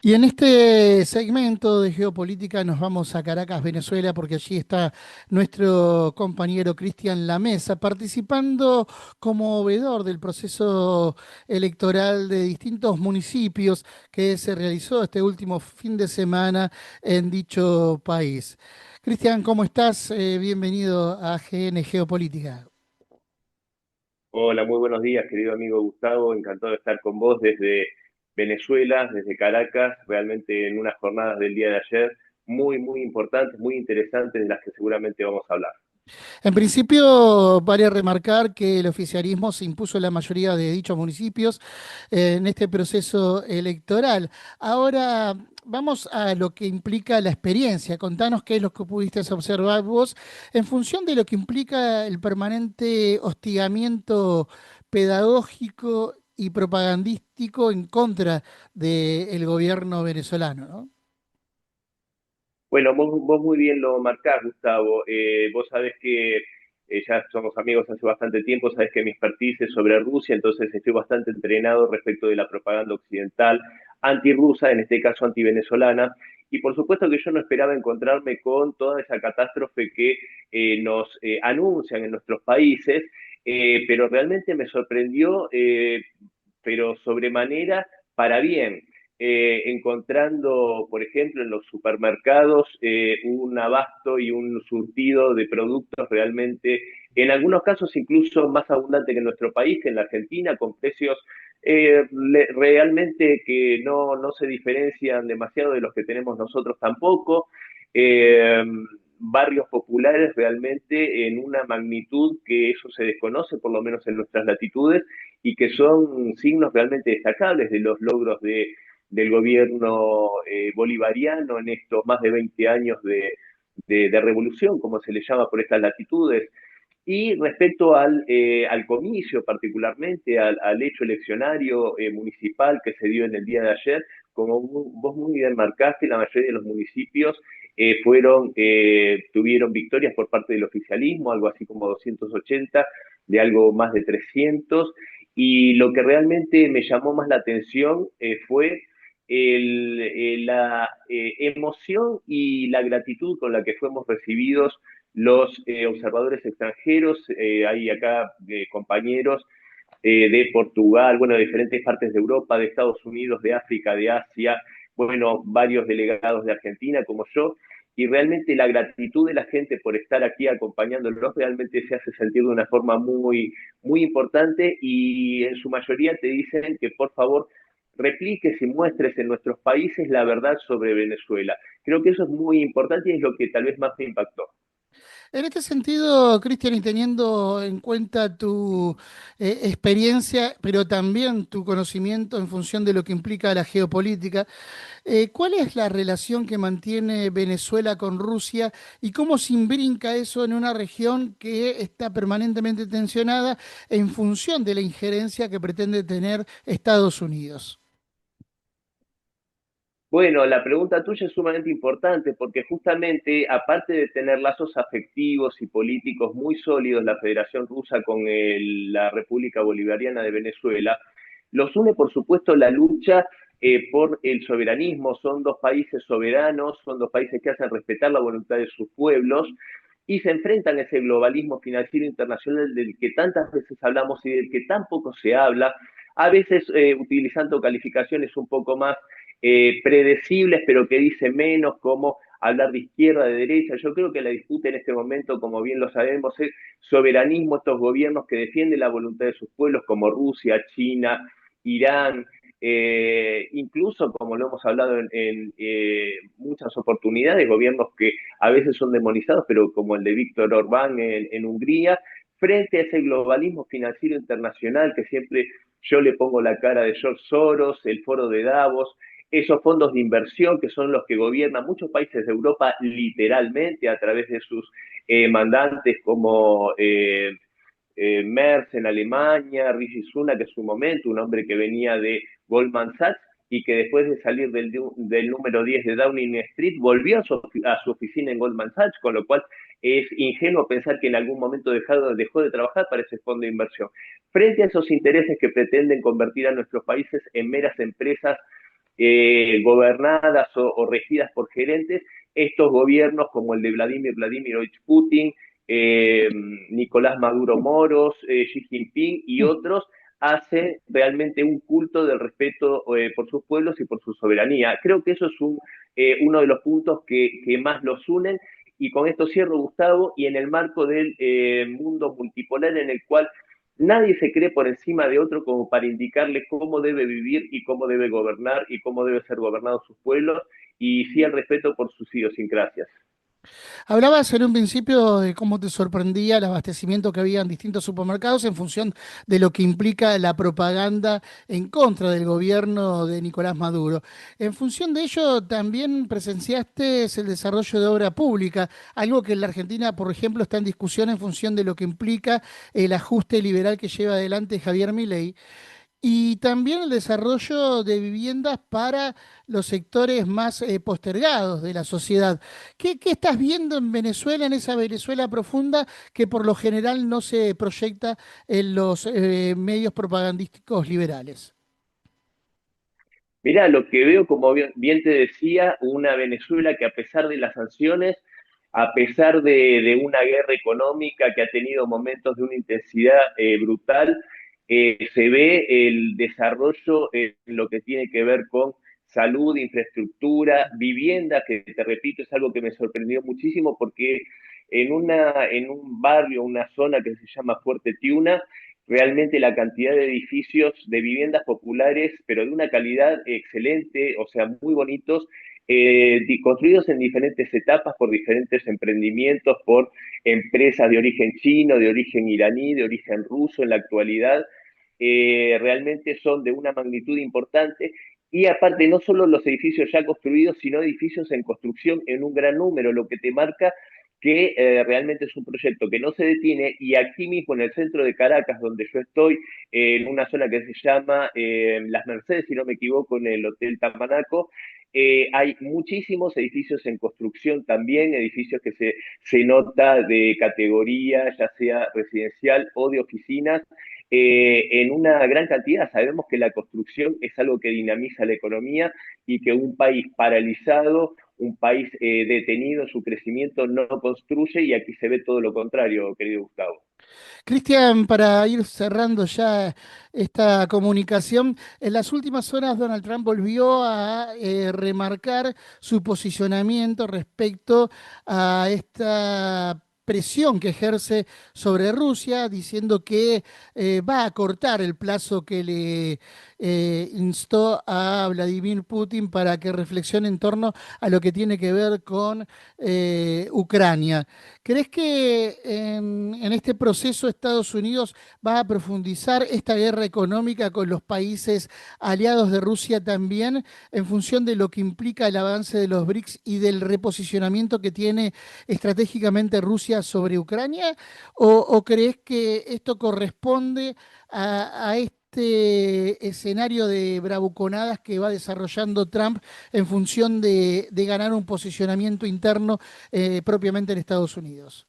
Y en este segmento de geopolítica nos vamos a Caracas, Venezuela, porque allí está nuestro compañero Cristian Lamesa, participando como veedor del proceso electoral de distintos municipios que se realizó este último fin de semana en dicho país. Cristian, ¿cómo estás? Bienvenido a GN Geopolítica. Hola, muy buenos días, querido amigo Gustavo. Encantado de estar con vos desde Venezuela, desde Caracas, realmente en unas jornadas del día de ayer muy importantes, muy interesantes, de las que seguramente vamos a hablar. En principio, vale remarcar que el oficialismo se impuso en la mayoría de dichos municipios en este proceso electoral. Ahora vamos a lo que implica la experiencia. Contanos qué es lo que pudiste observar vos en función de lo que implica el permanente hostigamiento pedagógico y propagandístico en contra del gobierno venezolano, ¿no? Bueno, vos muy bien lo marcás, Gustavo. Vos sabés que ya somos amigos hace bastante tiempo, sabés que mi expertise es sobre Rusia, entonces estoy bastante entrenado respecto de la propaganda occidental antirrusa, en este caso antivenezolana, y por supuesto que yo no esperaba encontrarme con toda esa catástrofe que nos anuncian en nuestros países, pero realmente me sorprendió, pero sobremanera para bien, encontrando, por ejemplo, en los supermercados un abasto y un surtido de productos realmente, en algunos casos incluso más abundante que en nuestro país, que en la Argentina, con precios realmente que no se diferencian demasiado de los que tenemos nosotros tampoco. Eh, Barrios populares realmente en una magnitud que eso se desconoce, por lo menos en nuestras latitudes, y que son signos realmente destacables de los logros del gobierno bolivariano en estos más de 20 años de revolución, como se le llama por estas latitudes. Y respecto al comicio, particularmente al hecho eleccionario municipal que se dio en el día de ayer, como vos muy bien marcaste, la mayoría de los municipios tuvieron victorias por parte del oficialismo, algo así como 280, de algo más de 300. Y lo que realmente me llamó más la atención fue la emoción y la gratitud con la que fuimos recibidos los observadores extranjeros. Hay acá compañeros de Portugal, bueno, de diferentes partes de Europa, de Estados Unidos, de África, de Asia, bueno, varios delegados de Argentina como yo, y realmente la gratitud de la gente por estar aquí acompañándolos realmente se hace sentir de una forma muy importante, y en su mayoría te dicen que por favor repliques y muestres en nuestros países la verdad sobre Venezuela. Creo que eso es muy importante y es lo que tal vez más me impactó. En este sentido, Cristian, y teniendo en cuenta tu experiencia, pero también tu conocimiento en función de lo que implica la geopolítica, ¿cuál es la relación que mantiene Venezuela con Rusia y cómo se imbrinca eso en una región que está permanentemente tensionada en función de la injerencia que pretende tener Estados Unidos? Bueno, la pregunta tuya es sumamente importante porque justamente, aparte de tener lazos afectivos y políticos muy sólidos, la Federación Rusa con la República Bolivariana de Venezuela, los une por supuesto la lucha por el soberanismo. Son dos países soberanos, son dos países que hacen respetar la voluntad de sus pueblos y se enfrentan a ese globalismo financiero internacional del que tantas veces hablamos y del que tan poco se habla, a veces utilizando calificaciones un poco más predecibles, pero que dice menos, como hablar de izquierda, de derecha. Yo creo que la disputa en este momento, como bien lo sabemos, es soberanismo, estos gobiernos que defienden la voluntad de sus pueblos, como Rusia, China, Irán, incluso, como lo hemos hablado en muchas oportunidades, gobiernos que a veces son demonizados, pero como el de Víctor Orbán en Hungría, frente a ese globalismo financiero internacional que siempre yo le pongo la cara de George Soros, el foro de Davos, esos fondos de inversión que son los que gobiernan muchos países de Europa literalmente a través de sus mandantes como Merz en Alemania, Rishi Sunak en su momento, un hombre que venía de Goldman Sachs y que después de salir del número 10 de Downing Street volvió a su oficina en Goldman Sachs, con lo cual es ingenuo pensar que en algún momento dejó de trabajar para ese fondo de inversión. Frente a esos intereses que pretenden convertir a nuestros países en meras empresas gobernadas o regidas por gerentes, estos gobiernos como el de Vladimir Vladimirovich Putin, eh, Nicolás Maduro Moros, Xi Jinping y otros hacen realmente un culto del respeto por sus pueblos y por su soberanía. Creo que eso es uno de los puntos que más los unen. Y con esto cierro, Gustavo, y en el marco del mundo multipolar en el cual nadie se cree por encima de otro como para indicarle cómo debe vivir y cómo debe gobernar y cómo debe ser gobernados sus pueblos, y sí el respeto por sus idiosincrasias. Hablabas en un principio de cómo te sorprendía el abastecimiento que había en distintos supermercados en función de lo que implica la propaganda en contra del gobierno de Nicolás Maduro. En función de ello, también presenciaste el desarrollo de obra pública, algo que en la Argentina, por ejemplo, está en discusión en función de lo que implica el ajuste liberal que lleva adelante Javier Milei. Y también el desarrollo de viviendas para los sectores más postergados de la sociedad. ¿Qué estás viendo en Venezuela, en esa Venezuela profunda que por lo general no se proyecta en los medios propagandísticos liberales? Mirá, lo que veo, como bien te decía, una Venezuela que a pesar de las sanciones, a pesar de una guerra económica que ha tenido momentos de una intensidad brutal, se ve el desarrollo en lo que tiene que ver con salud, infraestructura, vivienda, que te repito, es algo que me sorprendió muchísimo porque en un barrio, una zona que se llama Fuerte Tiuna, realmente la cantidad de edificios, de viviendas populares, pero de una calidad excelente, o sea, muy bonitos, construidos en diferentes etapas por diferentes emprendimientos, por empresas de origen chino, de origen iraní, de origen ruso en la actualidad. Realmente son de una magnitud importante. Y aparte, no solo los edificios ya construidos, sino edificios en construcción en un gran número, lo que te marca que realmente es un proyecto que no se detiene. Y aquí mismo en el centro de Caracas, donde yo estoy, en una zona que se llama Las Mercedes, si no me equivoco, en el Hotel Tamanaco, hay muchísimos edificios en construcción también, edificios que se nota de categoría, ya sea residencial o de oficinas, en una gran cantidad. Sabemos que la construcción es algo que dinamiza la economía y que un país paralizado, un país detenido en su crecimiento no construye, y aquí se ve todo lo contrario, querido Gustavo. Cristian, para ir cerrando ya esta comunicación, en las últimas horas Donald Trump volvió a remarcar su posicionamiento respecto a esta presión que ejerce sobre Rusia, diciendo que va a cortar el plazo que le instó a Vladimir Putin para que reflexione en torno a lo que tiene que ver con Ucrania. ¿Crees que en este proceso Estados Unidos va a profundizar esta guerra económica con los países aliados de Rusia también en función de lo que implica el avance de los BRICS y del reposicionamiento que tiene estratégicamente Rusia sobre Ucrania? O crees que esto corresponde a este escenario de bravuconadas que va desarrollando Trump en función de ganar un posicionamiento interno propiamente en Estados Unidos?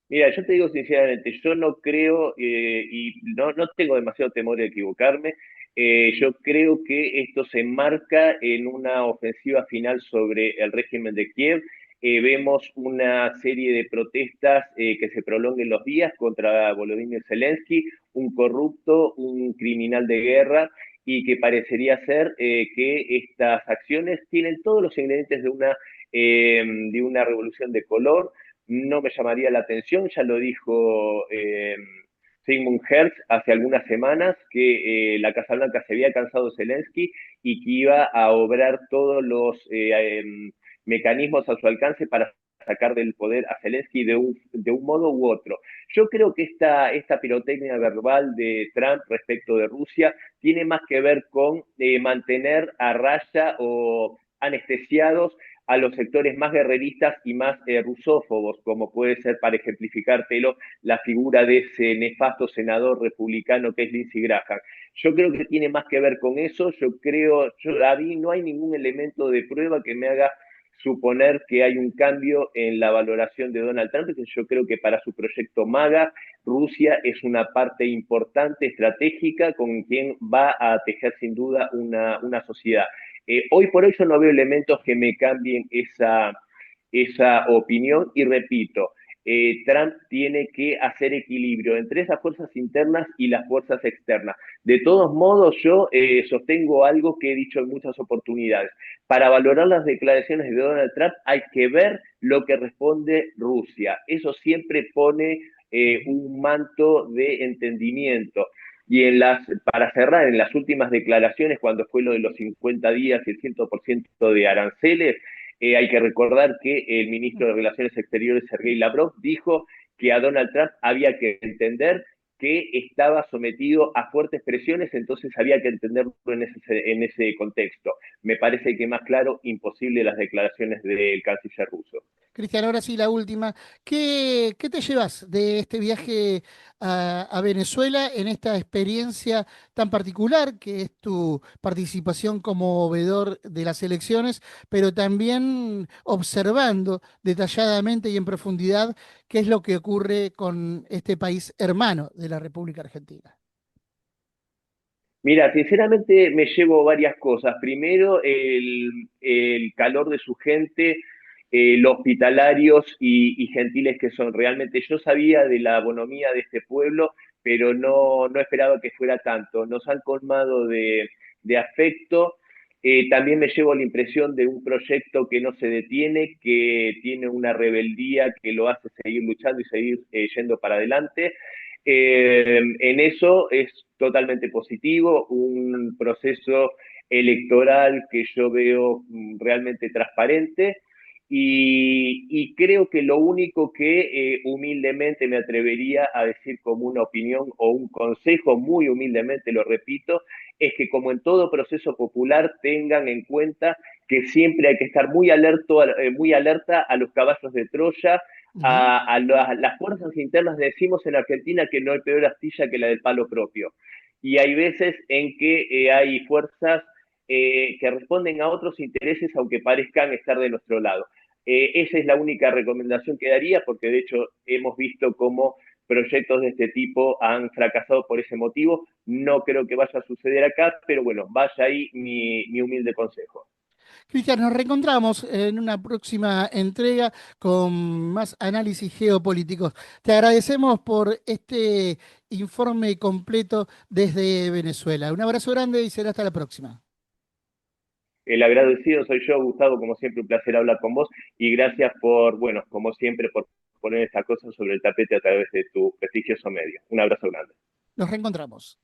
Mira, yo te digo sinceramente, yo no creo y no tengo demasiado temor de equivocarme. Yo creo que esto se enmarca en una ofensiva final sobre el régimen de Kiev. Vemos una serie de protestas que se prolonguen los días contra Volodymyr Zelensky, un corrupto, un criminal de guerra, y que parecería ser que estas acciones tienen todos los ingredientes de una revolución de color. No me llamaría la atención, ya lo dijo Sigmund Herz hace algunas semanas, que la Casa Blanca se había cansado de Zelensky y que iba a obrar todos los mecanismos a su alcance para sacar del poder a Zelensky de un modo u otro. Yo creo que esta pirotecnia verbal de Trump respecto de Rusia tiene más que ver con mantener a raya o anestesiados a los sectores más guerreristas y más rusófobos, como puede ser, para ejemplificártelo, la figura de ese nefasto senador republicano que es Lindsey Graham. Yo creo que tiene más que ver con eso. A mí no hay ningún elemento de prueba que me haga suponer que hay un cambio en la valoración de Donald Trump, que yo creo que para su proyecto MAGA Rusia es una parte importante, estratégica, con quien va a tejer sin duda una sociedad. Hoy por hoy yo no veo elementos que me cambien esa opinión y repito, Trump tiene que hacer equilibrio entre esas fuerzas internas y las fuerzas externas. De todos modos, yo sostengo algo que he dicho en muchas oportunidades. Para valorar las declaraciones de Donald Trump hay que ver lo que responde Rusia. Eso siempre pone un manto de entendimiento. Y para cerrar, en las últimas declaraciones, cuando fue lo de los 50 días y el 100% de aranceles, hay que recordar que el ministro de Relaciones Exteriores, Sergei Lavrov, dijo que a Donald Trump había que entender que estaba sometido a fuertes presiones, entonces había que entenderlo en ese contexto. Me parece que más claro, imposible las declaraciones del canciller ruso. Cristian, ahora sí, la última. ¿Qué te llevas de este viaje a Venezuela en esta experiencia tan particular que es tu participación como veedor de las elecciones, pero también observando detalladamente y en profundidad qué es lo que ocurre con este país hermano de la República Argentina? Mira, sinceramente me llevo varias cosas. Primero, el calor de su gente, lo hospitalarios y gentiles que son. Realmente yo sabía de la bonomía de este pueblo, pero no esperaba que fuera tanto. Nos han colmado de afecto. También me llevo la impresión de un proyecto que no se detiene, que tiene una rebeldía que lo hace seguir luchando y seguir yendo para adelante. En eso es totalmente positivo, un proceso electoral que yo veo realmente transparente y creo que lo único que humildemente me atrevería a decir como una opinión o un consejo, muy humildemente lo repito, es que como en todo proceso popular tengan en cuenta que siempre hay que estar muy alerta a los caballos de Troya, Ujú. a las fuerzas internas. Decimos en Argentina que no hay peor astilla que la del palo propio. Y hay veces en que hay fuerzas que responden a otros intereses, aunque parezcan estar de nuestro lado. Esa es la única recomendación que daría, porque de hecho hemos visto cómo proyectos de este tipo han fracasado por ese motivo. No creo que vaya a suceder acá, pero bueno, vaya ahí mi humilde consejo. Cristian, nos reencontramos en una próxima entrega con más análisis geopolíticos. Te agradecemos por este informe completo desde Venezuela. Un abrazo grande y será hasta la próxima. El agradecido soy yo, Gustavo, como siempre un placer hablar con vos y gracias por, bueno, como siempre, por poner estas cosas sobre el tapete a través de tu prestigioso medio. Un abrazo grande. Nos reencontramos.